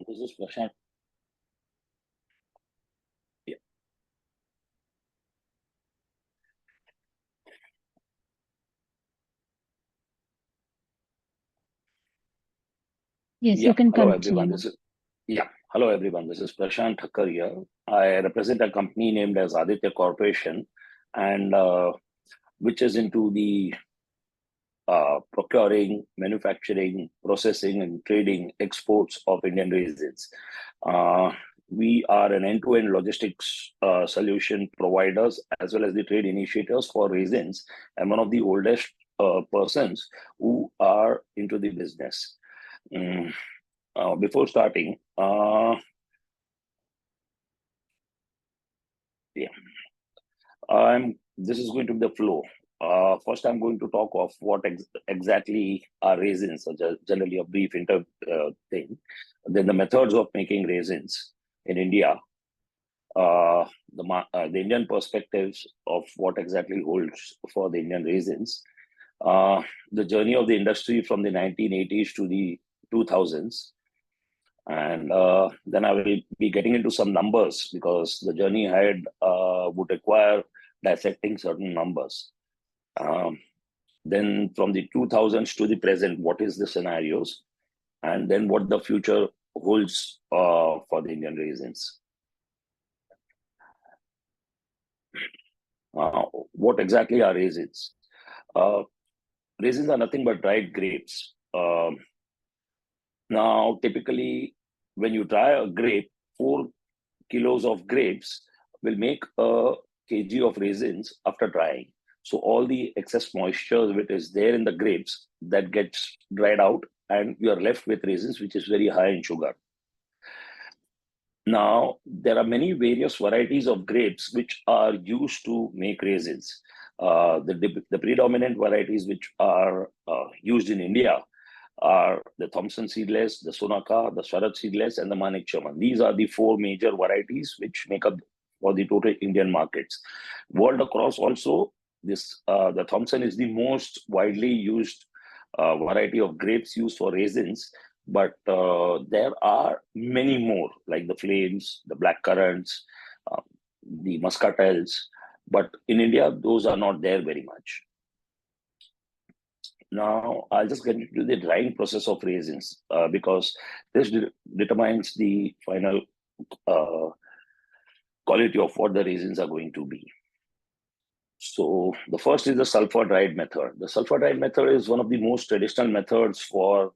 This is Prashant. Yeah. Yes, you can Hello everyone. continue. Hello everyone. This is Prashant Thakkar here. I represent a company named as Aditya Corporation, and which is into the procuring, manufacturing, processing, and trading exports of Indian raisins. Uh, we are an end-to-end logistics solution providers as well as the trade initiators for raisins, and one of the oldest persons who are into the business. Mm, Before starting, yeah, this is going to be the flow. First, I'm going to talk of what exactly are raisins, so generally a brief thing. Then the methods of making raisins in India, the Indian perspectives of what exactly holds for the Indian raisins, the journey of the industry from the 1980s to the 2000s, and then I will be getting into some numbers because the journey ahead would require dissecting certain numbers. Um, then from the 2000s to the present, what is the scenarios, and then what the future holds for the Indian raisins. What exactly are raisins? Uh, Raisins are nothing but dried grapes. Now, typically, when you dry a grape, 4 kilos of grapes will make a kg of raisins after drying. So all the excess moisture which is there in the grapes that gets dried out, and you are left with raisins which is very high in sugar. Now, there are many various varieties of grapes which are used to make raisins. The predominant varieties which are used in India are the Thompson seedless, the Sonaka, the Swaraj seedless, and the Manik Chaman. These are the four major varieties which make up for the total Indian markets. World across also, the Thompson is the most widely used variety of grapes used for raisins, but there are many more like the Flames, the Black Currants, uh, the Muscatels, but in India, those are not there very much. Now, I'll just get into the drying process of raisins because this determines the final uh, quality of what the raisins are going to be. So the first is the sulfur dried method. The sulfur dried method is one of the most traditional methods for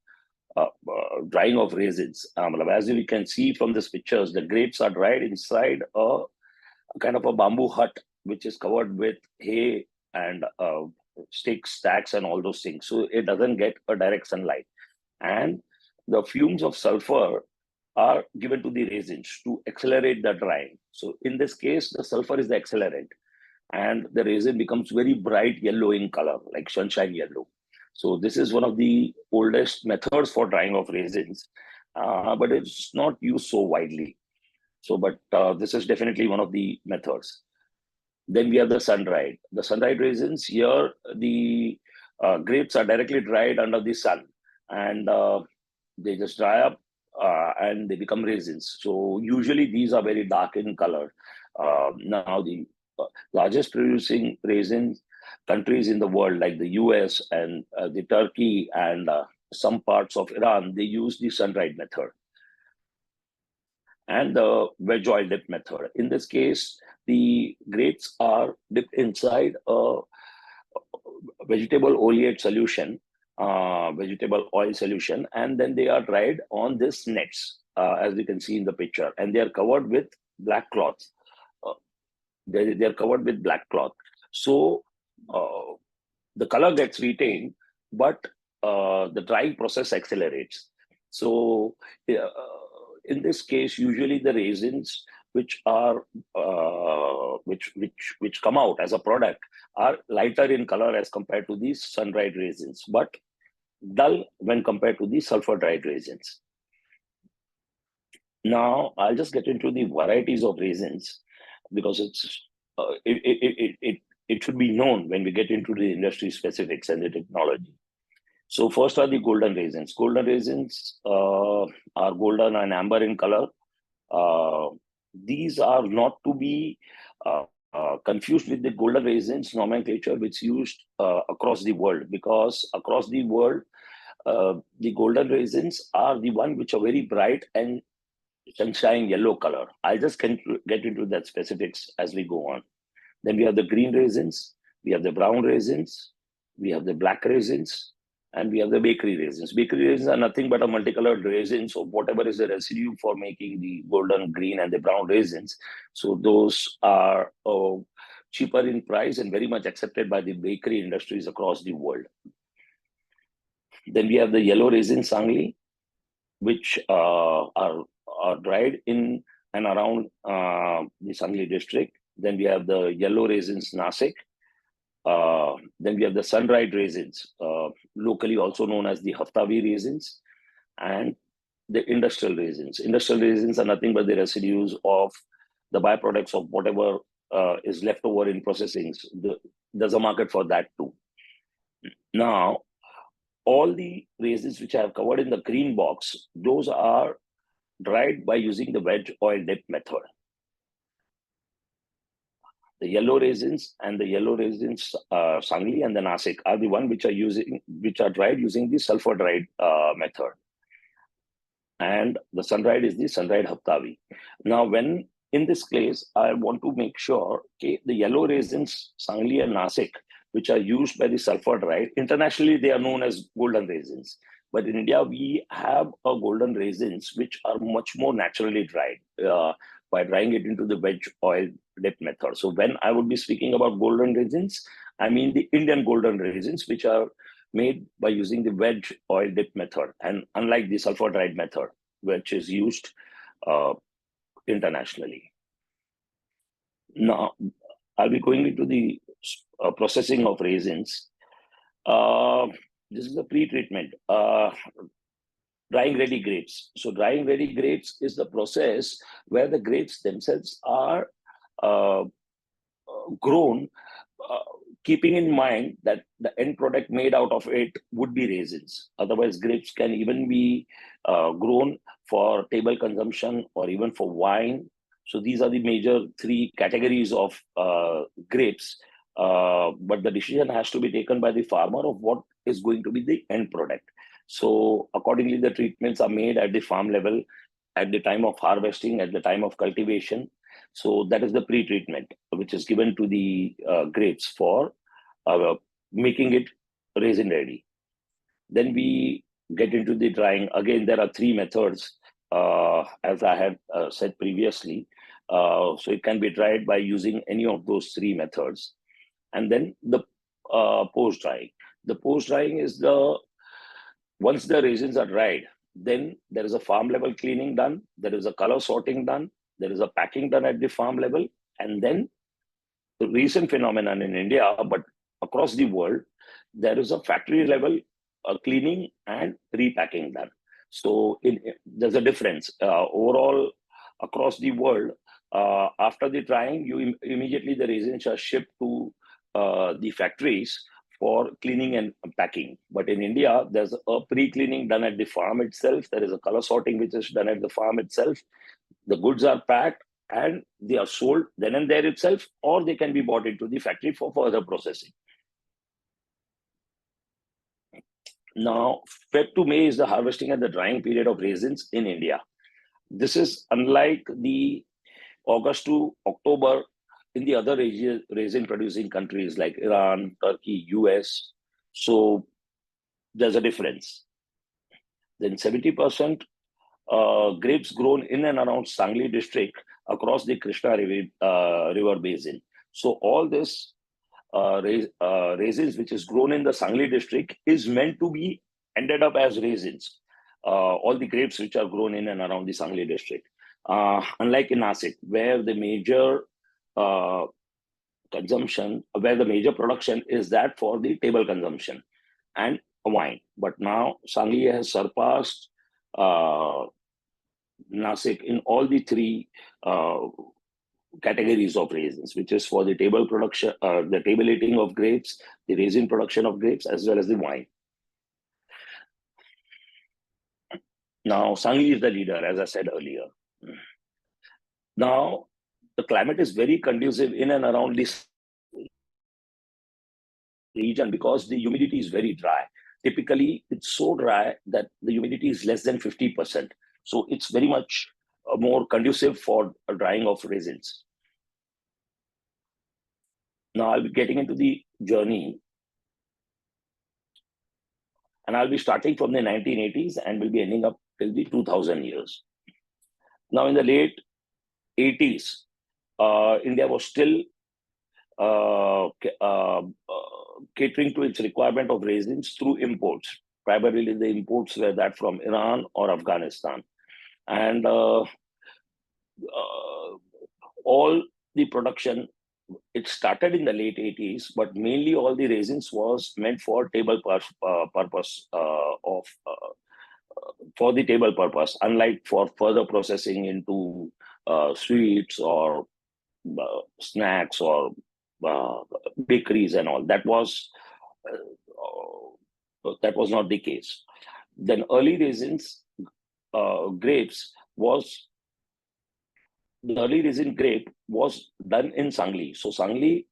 drying of raisins. As you can see from these pictures, the grapes are dried inside a kind of a bamboo hut, which is covered with hay and sticks, stacks, and all those things. So it doesn't get a direct sunlight. And the fumes of sulfur are given to the raisins to accelerate the drying. So in this case, the sulfur is the accelerant, and the raisin becomes very bright yellow in color, like sunshine yellow. So this is one of the oldest methods for drying of raisins, but it's not used so widely. So, but this is definitely one of the methods. Then we have the sun-dried. The sun-dried raisins, here the grapes are directly dried under the sun, and they just dry up and they become raisins. So usually these are very dark in color. Now the largest producing raisins countries in the world, like the US and the Turkey and some parts of Iran, they use the sun-dried method and the wedge oil dip method. In this case, the grapes are dipped inside a vegetable oleate solution, vegetable oil solution, and then they are dried on this nets, as you can see in the picture, and they are covered with black cloth. Uh, they are covered with black cloth. So the color gets retained, but the drying process accelerates. So in this case, usually the raisins which are which come out as a product are lighter in color as compared to these sun-dried raisins, but dull when compared to the sulfur-dried raisins. Now, I'll just get into the varieties of raisins because it should be known when we get into the industry specifics and the technology. So first are the golden raisins. Golden raisins are golden and amber in color. Uh, these are not to be confused with the golden raisins nomenclature which used across the world, because across the world, the golden raisins are the one which are very bright and sunshine yellow color. I'll just get into that specifics as we go on. Then we have the green raisins, we have the brown raisins, we have the black raisins, and we have the bakery raisins. Bakery raisins are nothing but a multicolored raisins of whatever is the residue for making the golden, green, and the brown raisins. So those are cheaper in price and very much accepted by the bakery industries across the world. Then we have the yellow raisins, Sangli, which are dried in and around the Sangli district. Then we have the yellow raisins, Nasik. Then we have the sun-dried raisins, locally also known as the Haftavi raisins, and the industrial raisins. Industrial raisins are nothing but the residues of the byproducts of whatever is left over in processing. There's a market for that too. Now, all the raisins which I have covered in the green box, those are dried by using the wedge oil dip method. The yellow raisins and the yellow raisins, Sangli and the Nasik, are the one which are dried using the sulfur dried method. And the sun dried is the sun dried Haftavi. Now, when in this case, I want to make sure, okay, the yellow raisins, Sangli and Nasik, which are used by the sulfur dried, internationally they are known as golden raisins. But in India, we have a golden raisins which are much more naturally dried by drying it into the wedge oil dip method. So when I would be speaking about golden raisins, I mean the Indian golden raisins, which are made by using the wedge oil dip method, and unlike the sulfur dried method, which is used internationally. Now, I'll be going into the processing of raisins. This is the pre-treatment. Drying ready grapes. So drying ready grapes is the process where the grapes themselves are grown, keeping in mind that the end product made out of it would be raisins. Otherwise, grapes can even be grown for table consumption or even for wine. So these are the major three categories of grapes. But the decision has to be taken by the farmer of what is going to be the end product. So accordingly, the treatments are made at the farm level, at the time of harvesting, at the time of cultivation. So that is the pre-treatment, which is given to the grapes for making it raisin ready. Then we get into the drying. Again, there are three methods, as I had said previously. So it can be dried by using any of those three methods. And then the post-drying. The post-drying is once the raisins are dried, then there is a farm level cleaning done, there is a color sorting done, there is a packing done at the farm level, and then the recent phenomenon in India, but across the world, there is a factory level cleaning and repacking done. So there's a difference. Overall, across the world, after the drying, immediately the raisins are shipped to the factories for cleaning and packing. But in India, there's a pre-cleaning done at the farm itself. There is a color sorting which is done at the farm itself. The goods are packed and they are sold then and there itself, or they can be bought into the factory for further processing. Now, Feb to May is the harvesting and the drying period of raisins in India. This is unlike the August to October in the other raisin producing countries like Iran, Turkey, US. So there's a difference. Then 70% grapes grown in and around Sangli district across the Krishna river basin. So all this raisins which is grown in the Sangli district is meant to be ended up as raisins. All the grapes which are grown in and around the Sangli district. Unlike in Nasik, where the major consumption, where the major production is that for the table consumption and wine. But now Sangli has surpassed Nasik in all the three categories of raisins, which is for the table production, the table eating of grapes, the raisin production of grapes, as well as the wine. Now, Sangli is the leader, as I said earlier. Now, the climate is very conducive in and around this region because the humidity is very dry. Typically, it's so dry that the humidity is less than 50%. So it's very much more conducive for drying of raisins. Now I'll be getting into the journey, and I'll be starting from the 1980s and will be ending up till the 2000 years. Now in the late 80s, India was still catering to its requirement of raisins through imports. Primarily, the imports were that from Iran or Afghanistan, and all the production. It started in the late 80s, but mainly all the raisins was meant for purpose for the table purpose, unlike for further processing into sweets or snacks or bakeries and all. That was not the case. Then early raisins, grapes was the early raisin grape was done in Sangli. So Sangli,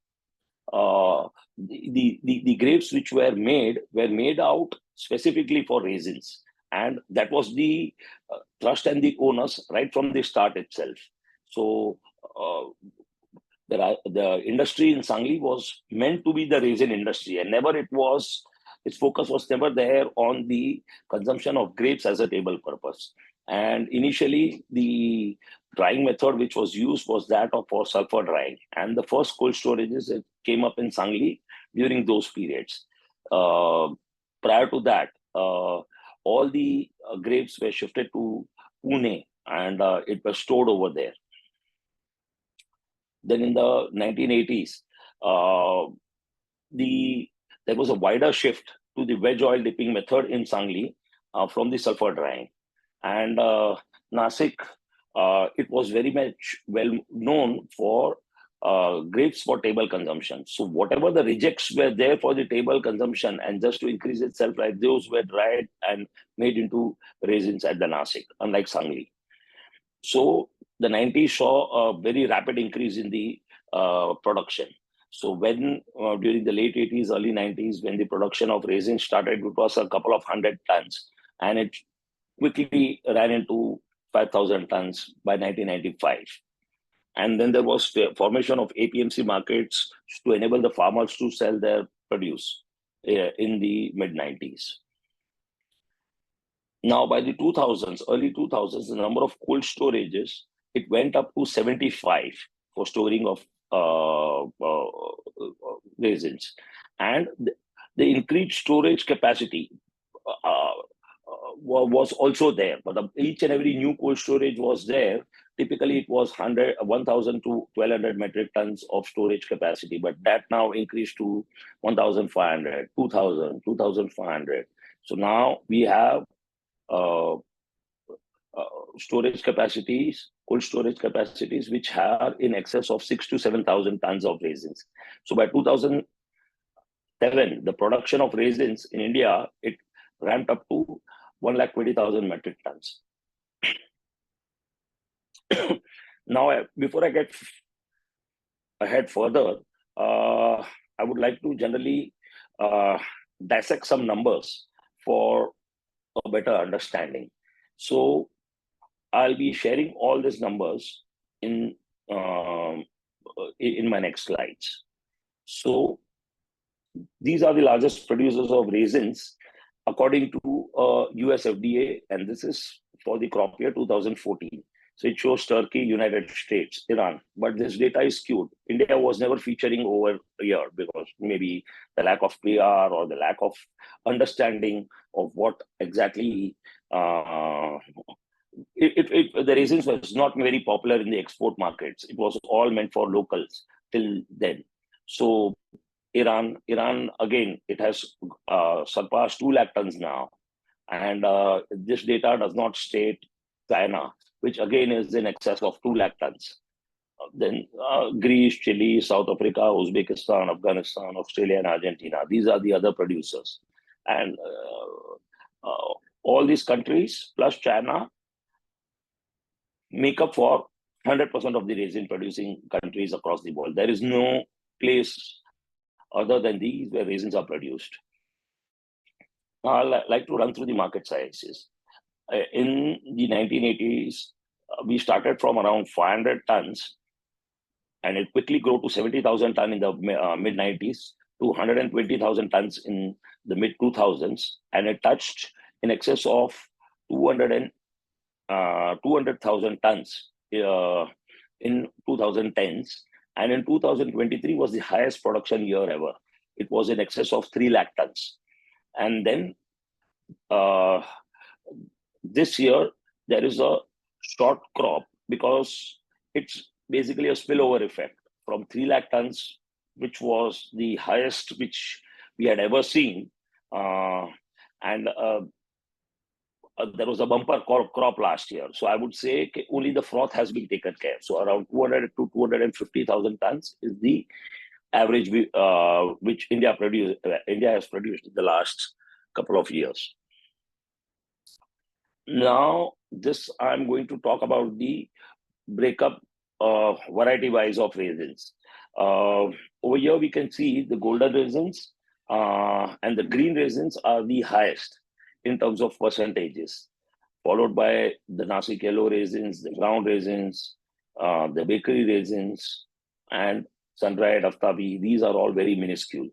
the grapes which were made out specifically for raisins, and that was the trust and the onus right from the start itself. So the industry in Sangli was meant to be the raisin industry, and never its focus was never there on the consumption of grapes as a table purpose. And initially, the drying method which was used was that of for sulfur drying, and the first cold storages came up in Sangli during those periods. Prior to that, all the grapes were shifted to Pune, and it was stored over there. Then in the 1980s, there was a wider shift to the veg oil dipping method in Sangli from the sulfur drying. And Nasik, it was very much well known for grapes for table consumption. So whatever the rejects were there for the table consumption, and just to increase its shelf life, those were dried and made into raisins at the Nasik, unlike Sangli. So the 90s saw a very rapid increase in the production. So when during the late 80s, early 90s, when the production of raisins started, it was a couple of 100 tons, and it quickly ran into 5,000 tons by 1995. And then there was formation of APMC markets to enable the farmers to sell their produce in the mid 90s. Now, by the 2000s, early 2000s, the number of cold storages, it went up to 75 for storing of raisins. And the increased storage capacity was also there. But each and every new cold storage was there. Typically, it was 1,000 to 1,200 metric tons of storage capacity. But that now increased to 1,500, 2,000, 2,500. So now we have storage capacities, cold storage capacities, which are in excess of 6,000 to 7,000 tons of raisins. So by 2007, the production of raisins in India, it ramped up to 120,000 metric tons. Now, before I get ahead further, I would like to generally dissect some numbers for a better understanding. So I'll be sharing all these numbers in my next slides. So these are the largest producers of raisins according to US FDA, and this is for the crop year 2014. So it shows Turkey, United States, Iran, but this data is skewed. India was never featuring over a year because maybe the lack of PR or the lack of understanding of what exactly the raisins was not very popular in the export markets. It was all meant for locals till then. So Iran again, it has surpassed 2 lakh tons now. And this data does not state China, which again is in excess of 2 lakh tons. Then Greece, Chile, South Africa, Uzbekistan, Afghanistan, Australia, and Argentina. These are the other producers. And All these countries plus China make up for 100% of the resin producing countries across the world. There is no place other than these where raisins are produced. Now, I'd like to run through the market sizes. In the 1980s, we started from around 500 tons, and it quickly grew to 70,000 tons in the mid 90s, to 120,000 tons in the mid 2000s, and it touched in excess of 200,000 tons in 2010s, and in 2023 was the highest production year ever. It was in excess of 3 lakh tons. And then this year, there is a short crop because it's basically a spillover effect from 3 lakh tons, which was the highest which we had ever seen. And there was a bumper crop last year. So I would say only the froth has been taken care. So around 200 to 250,000 tons is the average which India has produced in the last couple of years. Now, I'm going to talk about the breakup variety-wise of raisins. Over here, we can see the golden raisins and the green raisins are the highest in terms of percentages, followed by the Nasik yellow raisins, the brown raisins, the bakery raisins, and sun-dried aftabi. These are all very minuscule.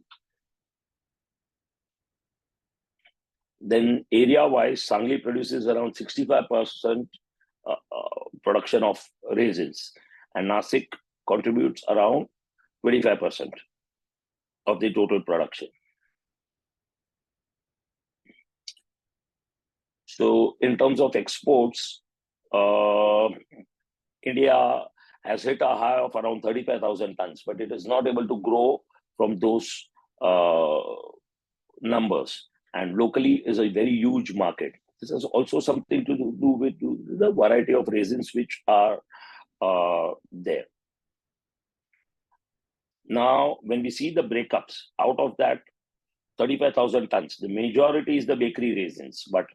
Then area-wise, Sangli produces around 65% production of raisins, and Nasik contributes around 25% of the total production. So in terms of exports, India has hit a high of around 35,000 tons, but it is not able to grow from those numbers. And locally is a very huge market. This has also something to do with the variety of raisins which are there. Now, when we see the breakups, out of that 35,000 tons, the majority is the bakery raisins. But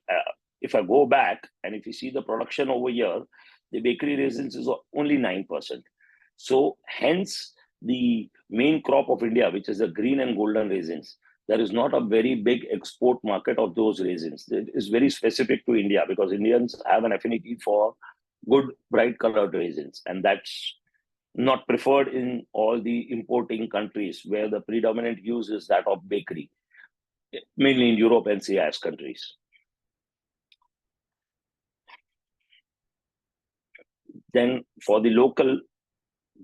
if I go back and if you see the production over here, the bakery raisins is only 9%. So hence the main crop of India, which is the green and golden raisins, there is not a very big export market of those raisins. It is very specific to India because Indians have an affinity for good, bright colored raisins. And that's not preferred in all the importing countries where the predominant use is that of bakery, mainly in Europe and CIS countries. Then for the local,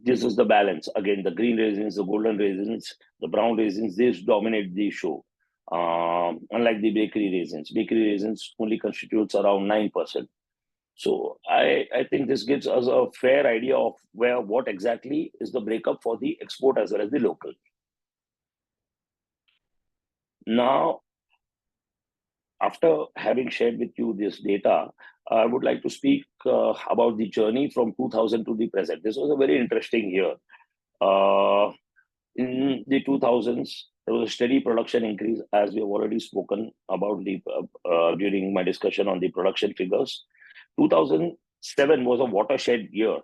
this is the balance. Again, the green raisins, the golden raisins, the brown raisins, these dominate the show. Unlike the bakery raisins only constitutes around 9%. So I think this gives us a fair idea of what exactly is the breakup for the export as well as the local. Now, after having shared with you this data, I would like to speak about the journey from 2000 to the present. This was a very interesting year. In the 2000s, there was a steady production increase, as we have already spoken about during my discussion on the production figures. 2007 was a watershed year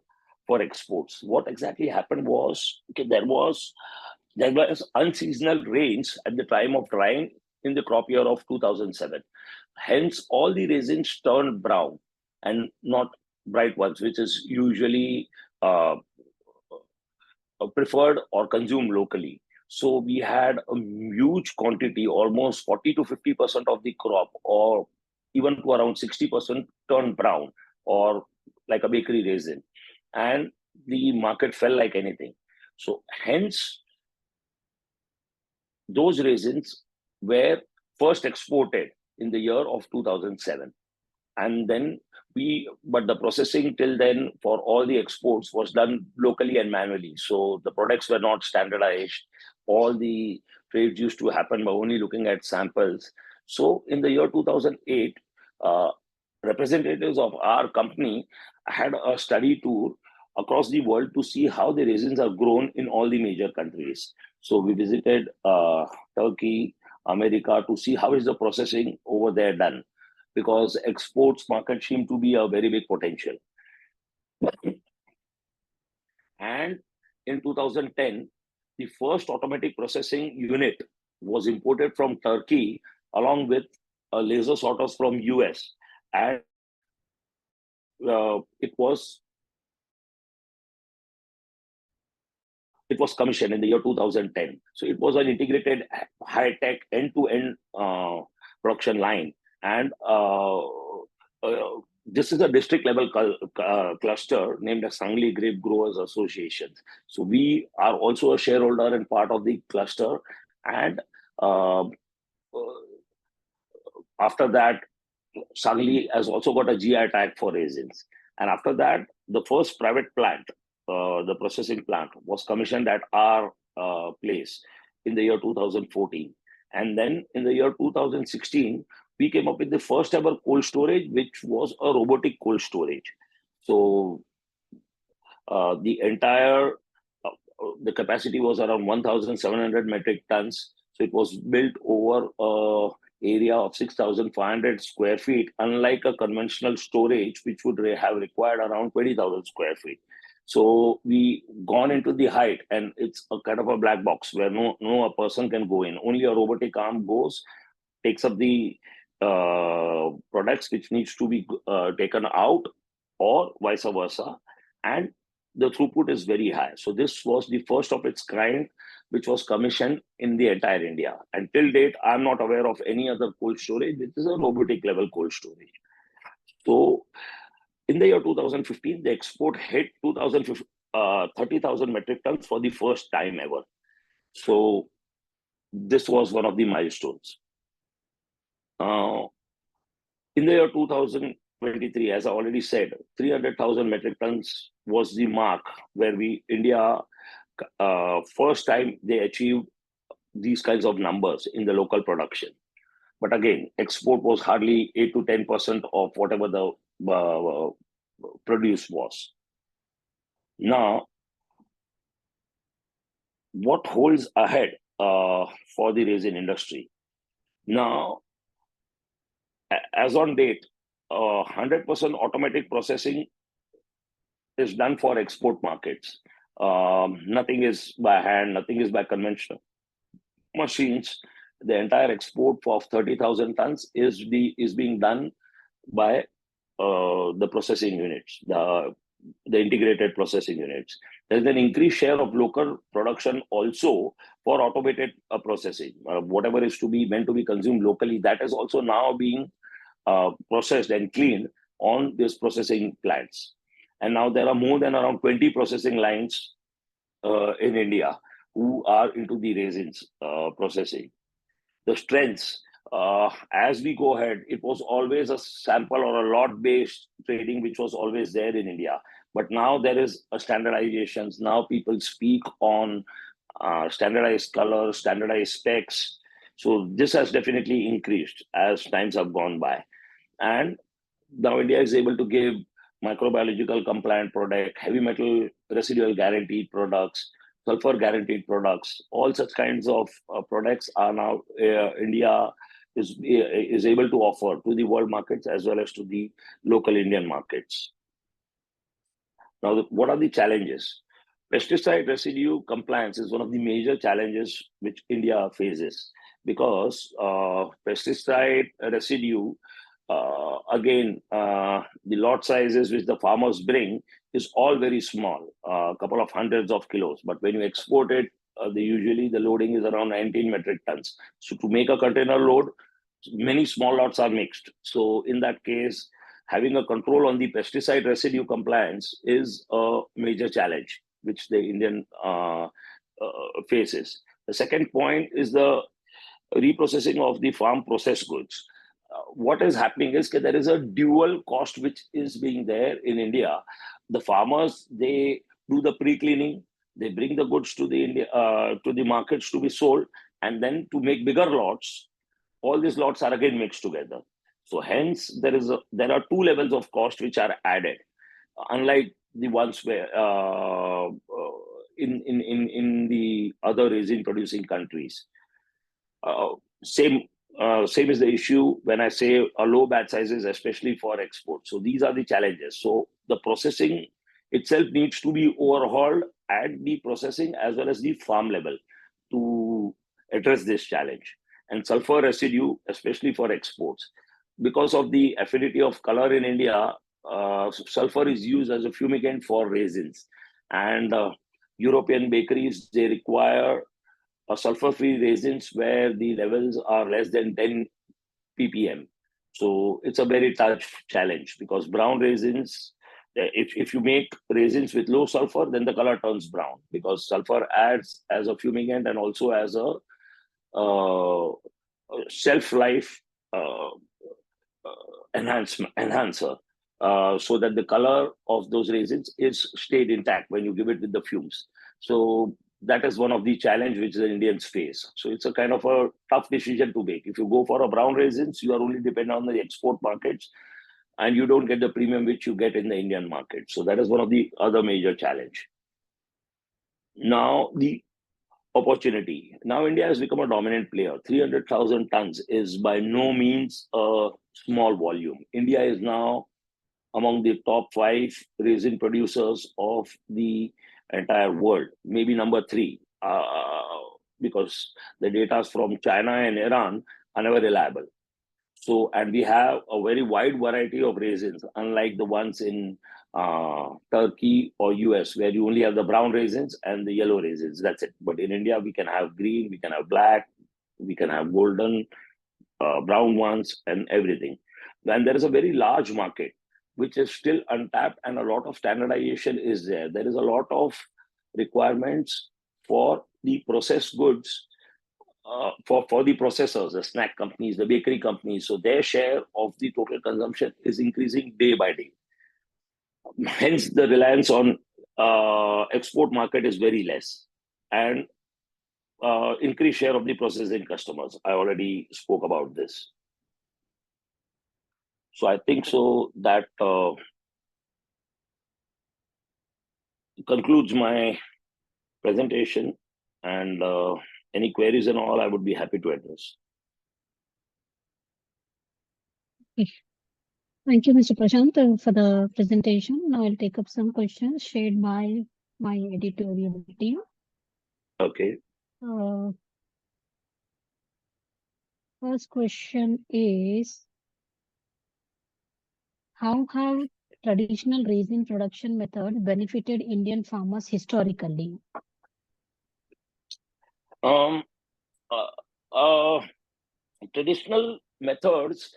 for exports. What exactly happened was there was unseasonal rains at the time of drying in the crop year of 2007. Hence, all the raisins turned brown and not bright ones, which is usually preferred or consumed locally. So we had a huge quantity, almost 40 to 50% of the crop, or even to around 60% turned brown, or like a bakery raisin. And the market fell like anything. So hence, those raisins were first exported in the year of 2007. And then but the processing till then for all the exports was done locally and manually. So the products were not standardized. All the trades used to happen by only looking at samples. So in the year 2008, representatives of our company had a study tour across the world to see how the raisins are grown in all the major countries. So we visited Turkey, America to see how is the processing over there done. because exports market seemed to be a very big potential. And in 2010, the first automatic processing unit was imported from Turkey along with laser sorters from US. And it was commissioned in the year 2010. So it was an integrated high-tech end-to-end production line. And this is a district level cluster named as Sangli Grape Growers Association. So we are also a shareholder and part of the cluster. And after that, Sangli has also got a GI tag for raisins. And after that, the first private plant, the processing plant, was commissioned at our place in the year 2014. And then in the year 2016, we came up with the first ever cold storage, which was a robotic cold storage. So the entire the capacity was around 1,700 metric tons. So it was built over area of 6,500 square feet, unlike a conventional storage, which would have required around 20,000 square feet. So we gone into the height, and it's a kind of a black box where no a person can go in. Only a robotic arm goes, takes up the products which needs to be taken out, or vice versa, and the throughput is very high. So this was the first of its kind which was commissioned in the entire India. And till date, I'm not aware of any other cold storage which is a robotic level cold storage. So in the year 2015, the export hit 30,000 metric tons for the first time ever. So this was one of the milestones. In the year 2023, as I already said, 300,000 metric tons was the mark where India, first time they achieved these kinds of numbers in the local production. But again, export was hardly 8 to 10% of whatever the produce was. Now, what holds ahead for the raisin industry? Now, as on date, 100% automatic processing is done for export markets. Nothing is by hand, nothing is by conventional machines. The entire export of 30,000 tons is being done by the processing units, the integrated processing units. There's an increased share of local production also for automated processing. Whatever is meant to be consumed locally, that is also now being processed and cleaned on these processing plants. And now there are more than around 20 processing lines in India who are into the raisins processing. The strengths, as we go ahead, it was always a sample or a lot-based trading, which was always there in India. But now there is a standardizations. Now people speak on standardized colors, standardized specs. So this has definitely increased as times have gone by. And now India is able to give microbiological compliant product, heavy metal residual guaranteed products, sulfur guaranteed products. All such kinds of products are now India is able to offer to the world markets as well as to the local Indian markets. Now, what are the challenges? Pesticide residue compliance is one of the major challenges which India faces, because pesticide residue, again, the lot sizes which the farmers bring is all very small, a couple of hundreds of kilos. But when you export it, usually the loading is around 19 metric tons. So to make a container load, many small lots are mixed. So in that case, having a control on the pesticide residue compliance is a major challenge which the Indian faces. The second point is the reprocessing of the farm processed goods. What is happening is that there is a dual cost which is being there in India. The farmers, they do the pre-cleaning, they bring the goods to the markets to be sold, and then to make bigger lots, all these lots are again mixed together. So hence there are two levels of cost which are added, unlike the ones where in the other raisin producing countries. Same Same is the issue when I say a low batch sizes, especially for export. So these are the challenges. So the processing itself needs to be overhauled at the processing as well as the farm level to address this challenge. And sulfur residue, especially for exports, because of the affinity of color in India, sulfur is used as a fumigant for raisins. And European bakeries, they require sulfur-free raisins where the levels are less than 10 ppm. So it's a very tough challenge because brown raisins, if you make raisins with low sulfur, then the color turns brown because sulfur adds as a fumigant and also as a shelf life enhancer. So that the color of those raisins is stayed intact when you give it with the fumes. So that is one of the challenge which the Indians face. So it's a kind of a tough decision to make. If you go for a brown raisins, you are only dependent on the export markets and you don't get the premium which you get in the Indian market. So that is one of the other major challenge. Now the opportunity. Now India has become a dominant player. 300,000 tons is by no means a small volume. India is now among the top 5 raisin producers of the entire world, maybe number 3, because the data from China and Iran are never reliable. So, and we have a very wide variety of raisins, unlike the ones in Turkey or US, where you only have the brown raisins and the yellow raisins. That's it. But in India, we can have green, we can have black, we can have golden, brown ones, and everything. And there is a very large market which is still untapped, and a lot of standardization is there. There is a lot of requirements for the processed goods, for the processors, the snack companies, the bakery companies. So their share of the total consumption is increasing day by day. Hence, the reliance on export market is very less, and increased share of the processing customers. I already spoke about this. So I think so that concludes my presentation, and any queries and all, I would be happy to address. Thank you, Mr. Prashant, for the presentation. Now I'll take up some questions shared by my editorial team. Okay. First question is, how have traditional raisin production methods benefited Indian farmers historically? Traditional methods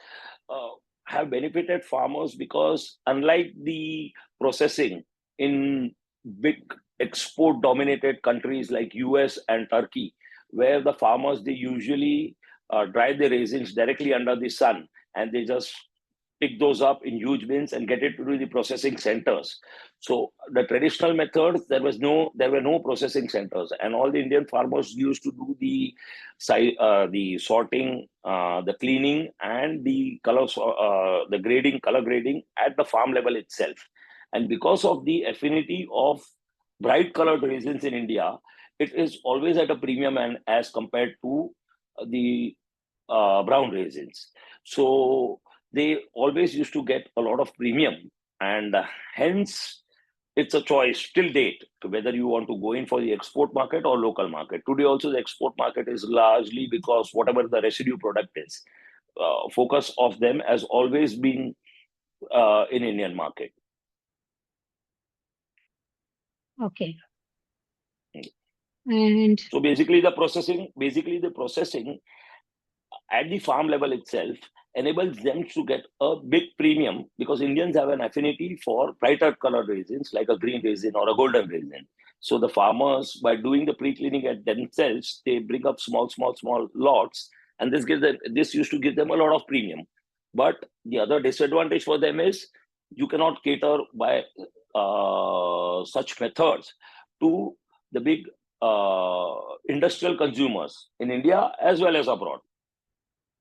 have benefited farmers because, unlike the processing in big export dominated countries like US and Turkey, where the farmers, they usually dry the raisins directly under the sun, and they just pick those up in huge bins and get it to the processing centers. So the traditional methods, there were no processing centers, and all the Indian farmers used to do the sorting, the cleaning, and the colors, the grading, color grading at the farm level itself. And because of the affinity of bright colored raisins in India, it is always at a premium and as compared to the brown raisins. So they always used to get a lot of premium, and hence it's a choice till date to whether you want to go in for the export market or local market. Today also the export market is largely because whatever the residue product is, focus of them has always been in Indian market. Okay. And so basically the processing at the farm level itself enables them to get a big premium, because Indians have an affinity for brighter colored raisins like a green raisin or a golden raisin. So the farmers, by doing the pre-cleaning at themselves, they bring up small lots, and this used to give them a lot of premium. But the other disadvantage for them is you cannot cater by such methods to the big industrial consumers in India as well as abroad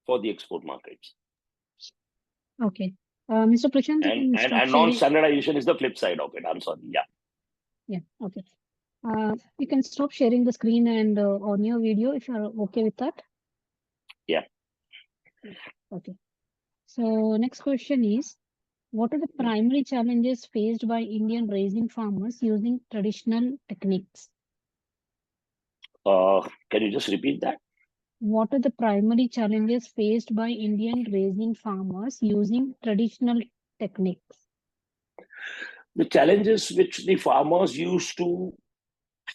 for the export markets. Okay. Mr. Prashant, and non-standardization is the flip side of it. I'm sorry. Yeah. Okay. You can stop sharing the screen and on your video if you're okay with that. Yeah. Okay. So next question is, what are the primary challenges faced by Indian raisin farmers using traditional techniques? Can you just repeat that? What are the primary challenges faced by Indian raisin farmers using traditional techniques? The challenges which the farmers used to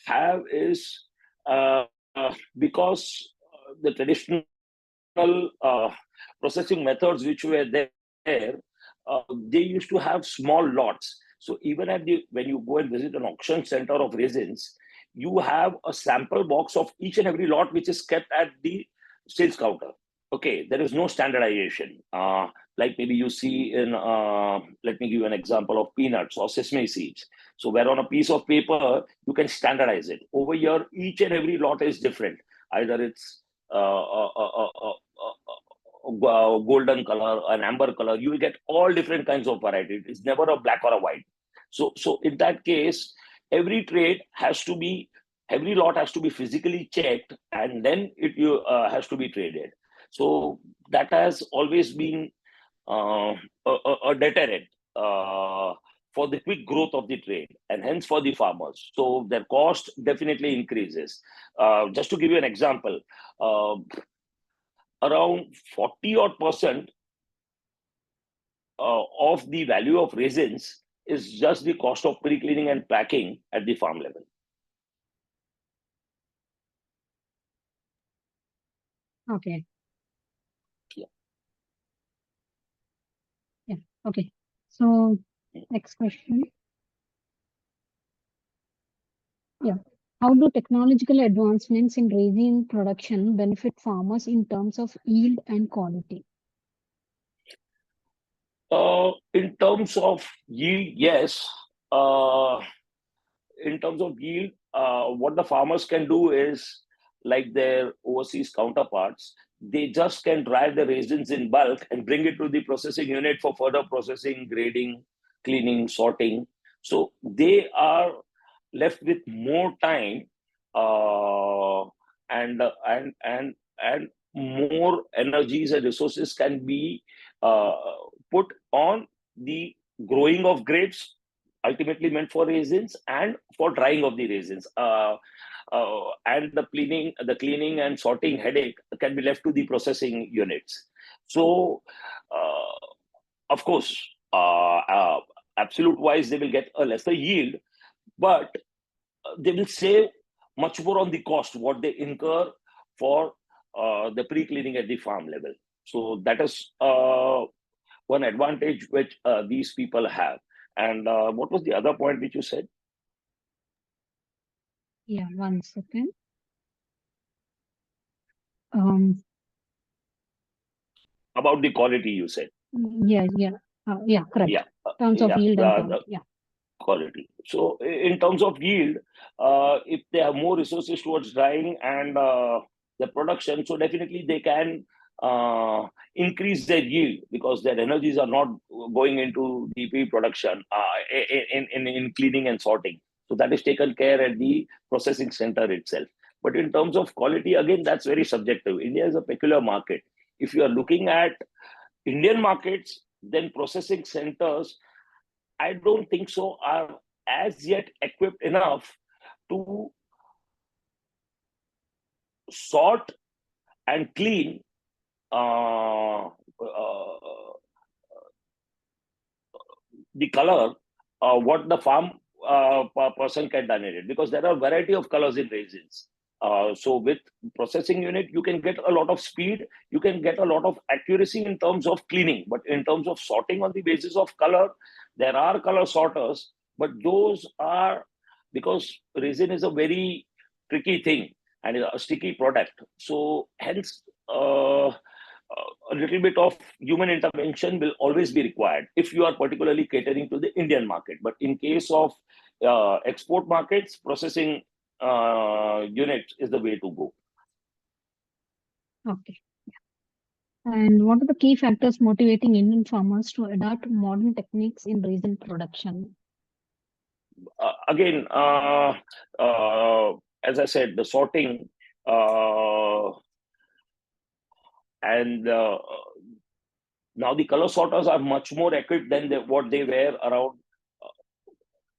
have is because the traditional processing methods which were there, they used to have small lots. So even when you go and visit an auction center of raisins, you have a sample box of each and every lot which is kept at the sales counter. Okay, there is no standardization. Like maybe you see in, let me give you an example of peanuts or sesame seeds. So where on a piece of paper, you can standardize it. Over here, each and every lot is different. Either it's golden color, an amber color. You will get all different kinds of variety. It's never a black or a white. So in that case, every every lot has to be physically checked, and then it has to be traded. So that has always been a deterrent for the quick growth of the trade, and hence for the farmers. So their cost definitely increases. Just to give you an example, around 40 odd percent of the value of raisins is just the cost of pre-cleaning and packing at the farm level. Okay. Yeah. Yeah. Okay. So next question. Yeah. How do technological advancements in raisin production benefit farmers in terms of yield and quality? In terms of yield, yes. In terms of yield, what the farmers can do is, like their overseas counterparts, they just can dry the raisins in bulk and bring it to the processing unit for further processing, grading, cleaning, sorting. So they are left with more time, and more energies and resources can be uh, put on the growing of grapes, ultimately meant for raisins, and for drying of the raisins. And the cleaning and sorting headache can be left to the processing units. So, of course, absolute wise, they will get a lesser yield, but they will save much more on the cost what they incur for the pre-cleaning at the farm level. So that is one advantage which these people have. And what was the other point which you said? Yeah, 1 second. Um, About the quality, you said. yeah, correct. Yeah, Terms of yeah, yield and the quality. Yeah. quality. So in terms of yield, if they have more resources towards drying and the production, so definitely they can uh, increase their yield because their energies are not going into the pre-production in cleaning and sorting. So that is taken care at the processing center itself. But in terms of quality, again, that's very subjective. India is a peculiar market. If you are looking at Indian markets, then processing centers, I don't think so, are as yet equipped enough to sort and clean the color what the farm person can donate it, because there are variety of colors in raisins. So with processing unit, you can get a lot of speed, you can get a lot of accuracy in terms of cleaning, but in terms of sorting on the basis of color, there are color sorters, but those are, because resin is a very tricky thing and a sticky product. So hence, a little bit of human intervention will always be required if you are particularly catering to the Indian market. But in case of export markets, processing units is the way to go. Okay. And what are the key factors motivating Indian farmers to adopt modern techniques in raisin production? Again, as I said, the sorting, uh, And now the color sorters are much more equipped than what they were around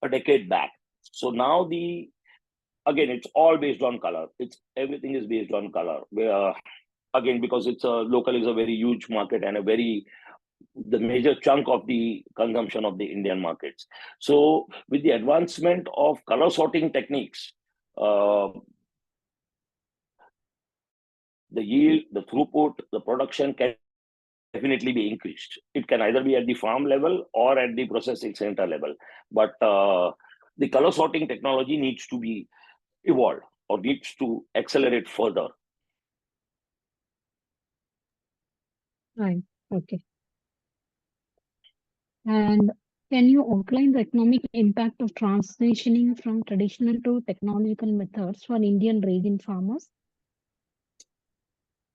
a decade back. So now again, it's all based on color. Everything is based on color. Again, because local is a very huge market and the major chunk of the consumption of the Indian markets. So with the advancement of color sorting techniques, the yield, the throughput, the production can definitely be increased. It can either be at the farm level or at the processing center level. But the color sorting technology needs to be evolved or needs to accelerate further. Right. Okay. And can you outline the economic impact of transitioning from traditional to technological methods for Indian raisin farmers?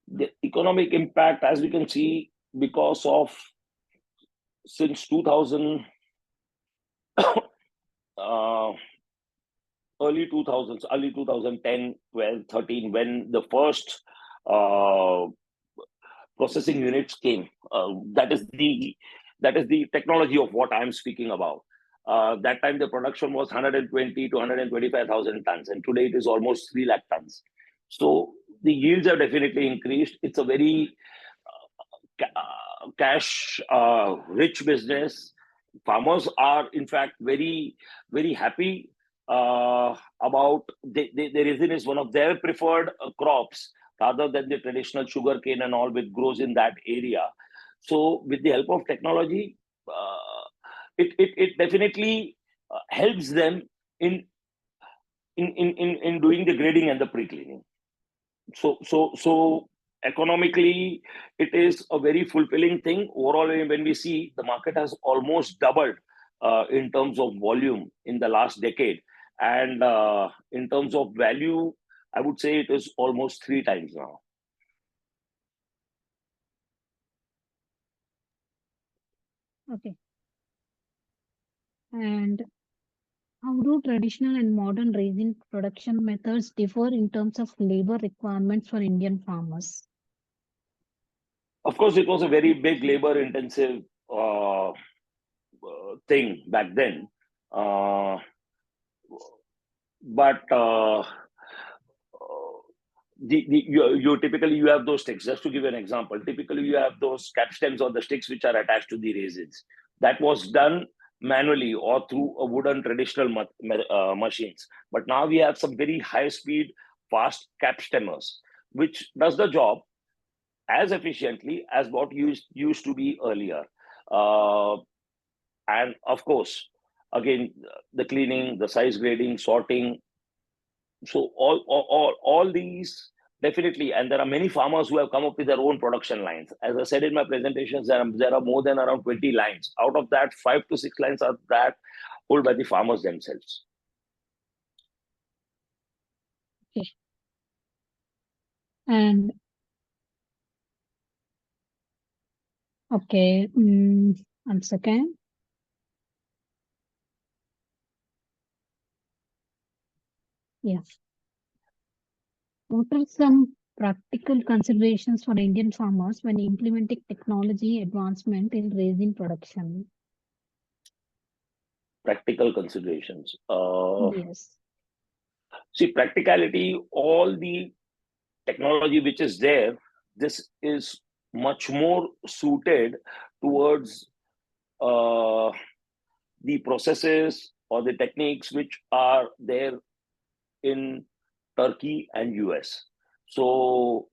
The economic impact, as we can see, because of since 2000, early 2000s, early 2010, 12, 13, when the first processing units came. That is the technology of what I'm speaking about. That time the production was 120 to 125,000 tons, and today it is almost 3 lakh tons. So the yields have definitely increased. It's a very cash rich business. Farmers are in fact very, very happy about the raisin is one of their preferred crops rather than the traditional sugar cane and all which grows in that area. So with the help of technology, it definitely helps them in doing the grading and the pre-cleaning. So economically, it is a very fulfilling thing. Overall, when we see the market has almost doubled in terms of volume in the last decade, and in terms of value, I would say it is almost 3 times now. Okay. And how do traditional and modern raisin production methods differ in terms of labor requirements for Indian farmers? Of course, it was a very big labor-intensive thing back then. But you typically you have those sticks. Just to give you an example, typically you have those capstems or the sticks which are attached to the raisins. That was done manually or through a wooden traditional machines. But now we have some very high-speed, fast capstemmers, which does the job as efficiently as what used to be earlier. And of course, again, the cleaning, the size grading, sorting. So all these definitely, and there are many farmers who have come up with their own production lines. As I said in my presentations, there are more than around 20 lines. Out of that, 5 to 6 lines are that pulled by the farmers themselves. Okay. And okay, 1 second. Yes. What are some practical considerations for Indian farmers when implementing technology advancement in raisin production? Practical considerations. Yes. See, practicality, all the technology which is there, this is much more suited towards the processes or the techniques which are there in Turkey and US. So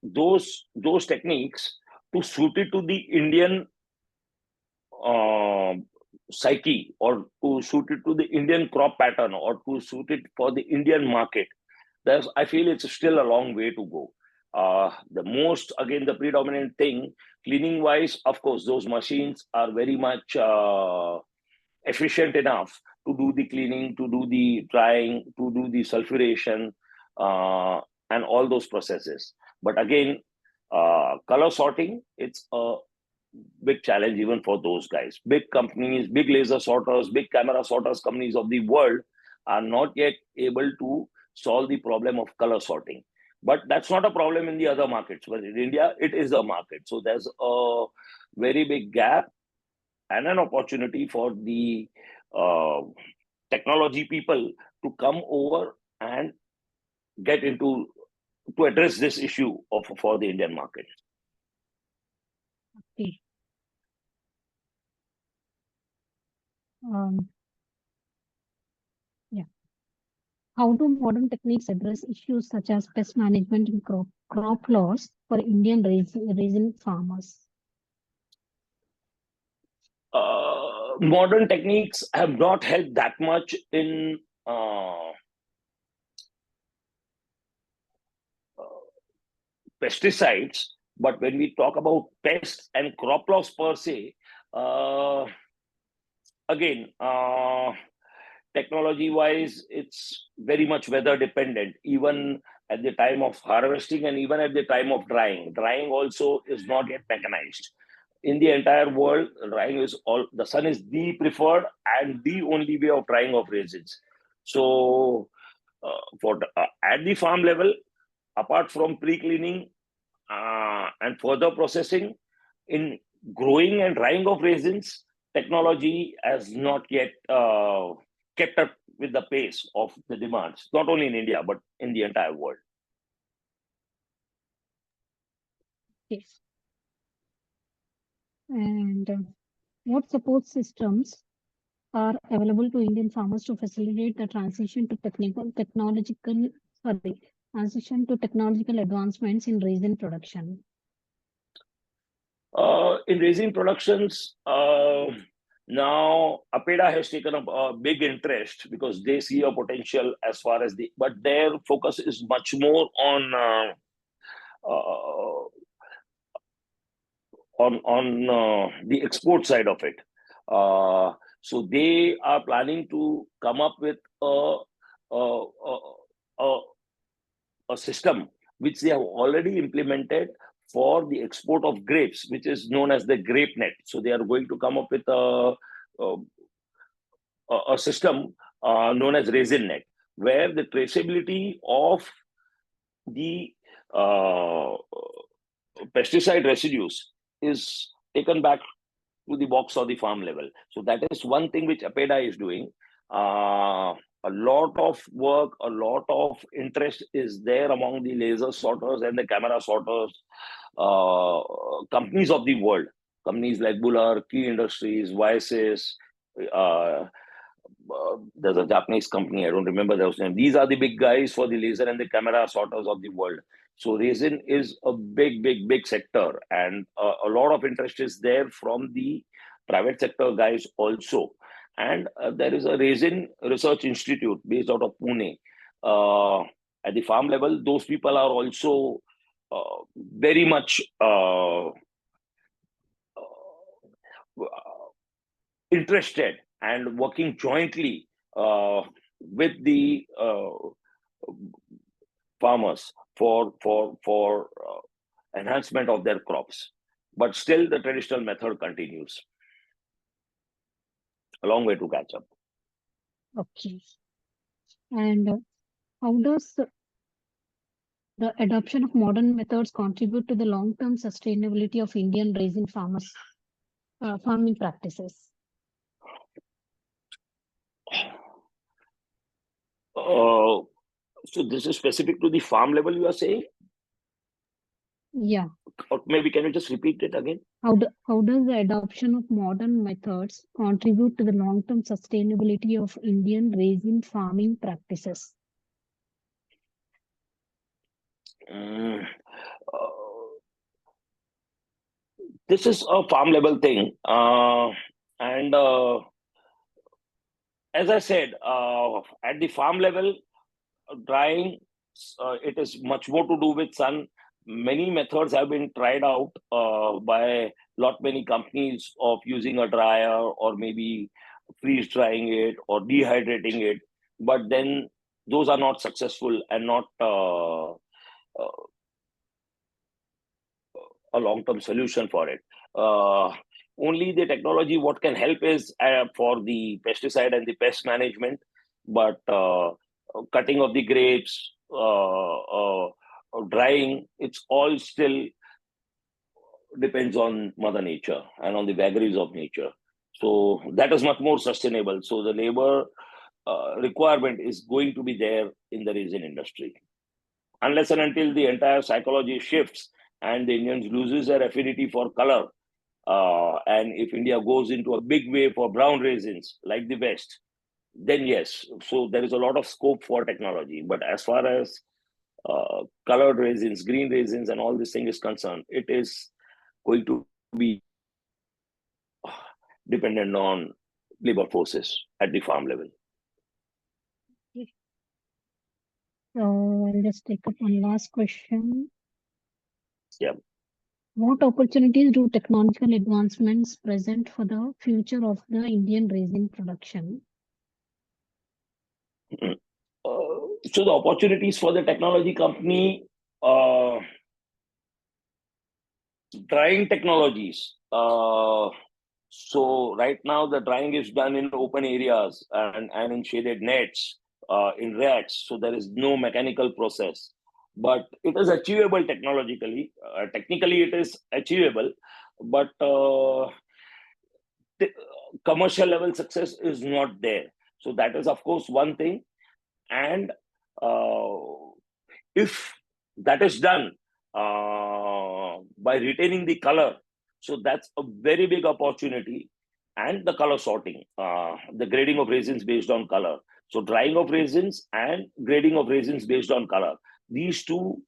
those techniques to suit it to the Indian psyche, or to suit it to the Indian crop pattern, or to suit it for the Indian market, I feel it's still a long way to go. The predominant thing, cleaning wise, of course, those machines are very much efficient enough to do the cleaning, to do the drying, to do the sulfuration, and all those processes. But again, color sorting, it's a big challenge even for those guys. Big companies, big laser sorters, big camera sorters companies of the world are not yet able to solve the problem of color sorting. But that's not a problem in the other markets. But in India, it is a market. So there's a very big gap and an opportunity for the technology people to come over and get into to address this issue for the Indian market. Okay. Yeah. How do modern techniques address issues such as pest management and crop loss for Indian raisin farmers? Modern techniques have not helped that much in pesticides, but when we talk about pests and crop loss per se, again, technology-wise, it's very much weather dependent, even at the time of harvesting and even at the time of drying. Drying also is not yet mechanized. In the entire world, drying is the sun is the preferred and the only way of drying of raisins. So at the farm level, apart from pre-cleaning and further processing, in growing and drying of raisins, technology has not yet kept up with the pace of the demands, not only in India, but in the entire world. Yes. And what support systems are available to Indian farmers to facilitate the transition to technological advancements in raisin production? In raisin productions, now APEDA has taken a big interest because they see a potential as far as but their focus is much more on the export side of it. So they are planning to come up with a system which they have already implemented for the export of grapes, which is known as the grape net. So they are going to come up with a system known as raisin net, where the traceability of the pesticide residues is taken back to the box or the farm level. So that is one thing which APEDA is doing. A lot of work, a lot of interest is there among the laser sorters and the camera sorters companies of the world. Companies like Buller, Key Industries, Vices, there's a Japanese company, I don't remember their name. These are the big guys for the laser and the camera sorters of the world. So raisin is a big sector, and a lot of interest is there from the private sector guys also. And there is a raisin research institute based out of Pune. At the farm level, those people are also very much interested and working jointly with the farmers for enhancement of their crops. But still, the traditional method continues. A long way to catch up. Okay. And how does the adoption of modern methods contribute to the long-term sustainability of Indian raisin farmers farming practices? So this is specific to the farm level, you are saying? Yeah. Or maybe can you just repeat it again? How does the adoption of modern methods contribute to the long-term sustainability of Indian raisin farming practices? This is a farm level thing. And as I said, at the farm level, drying, it is much more to do with sun. Many methods have been tried out by many companies of using a dryer or maybe freeze drying it or dehydrating it. But then those are not successful and not a long-term solution for it. Only the technology, what can help is for the pesticide and the pest management. But cutting of the grapes, drying, it's all still depends on Mother Nature and on the vagaries of nature. So that is much more sustainable. So the labor requirement is going to be there in the resin industry. Unless and until the entire psychology shifts and the Indians loses their affinity for color, and if India goes into a big way for brown raisins like the West, then yes. So there is a lot of scope for technology. But as far as colored raisins, green raisins, and all this thing is concerned, it is going to be dependent on labor forces at the farm level. So I'll just take up one last question. Yeah. What opportunities do technological advancements present for the future of the Indian resin production? So the opportunities for the technology company, drying technologies. So right now the drying is done in open areas and in shaded nets, in racks. So there is no mechanical process, but it is achievable technologically. Technically, it is achievable, but the commercial level success is not there. So that is, of course, one thing. And if that is done by retaining the color, so that's a very big opportunity. And the color sorting, the grading of raisins based on color. So drying of raisins and grading of raisins based on color. These two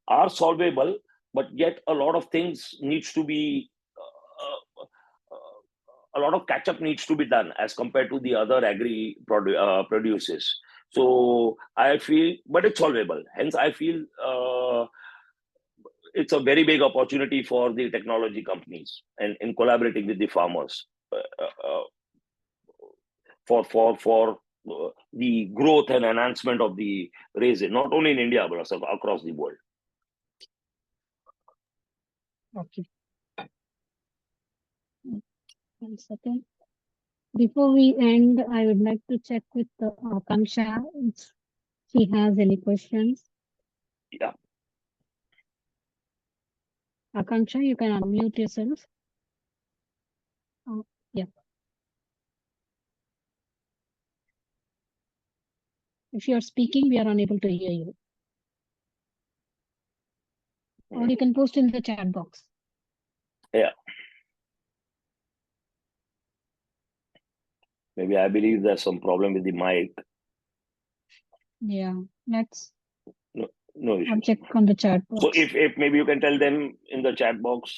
are solvable, but yet a lot of things needs to be, a lot of catch up needs to be done as compared to the other agri produces. So I feel, but it's solvable. Hence, I feel it's a very big opportunity for the technology companies and in collaborating with the farmers for the growth and enhancement of the raisin, not only in India but also across the world. Okay. 1 second. Before we end, I would like to check with Akanksha if she has any questions. Yeah. Akanksha, you can unmute yourself. Yeah. If you are speaking, we are unable to hear you. Or you can post in the chat box. Yeah. Maybe I believe there's some problem with the mic. Yeah, let's No issue. check on the chat box. So if maybe you can tell them in the chat box.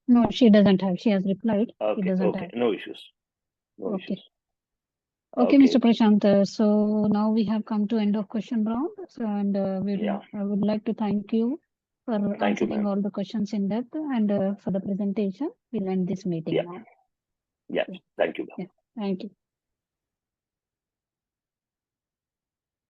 No, she doesn't have. She has replied. Okay, she doesn't okay. have. No issues. No Okay. issues. Okay, Mr. Prashant. So now we have come to end of question round. So and I would like to thank you for answering all the questions in depth and for the presentation. We'll end this meeting now. Yeah. Thank you. Yeah. Thank you.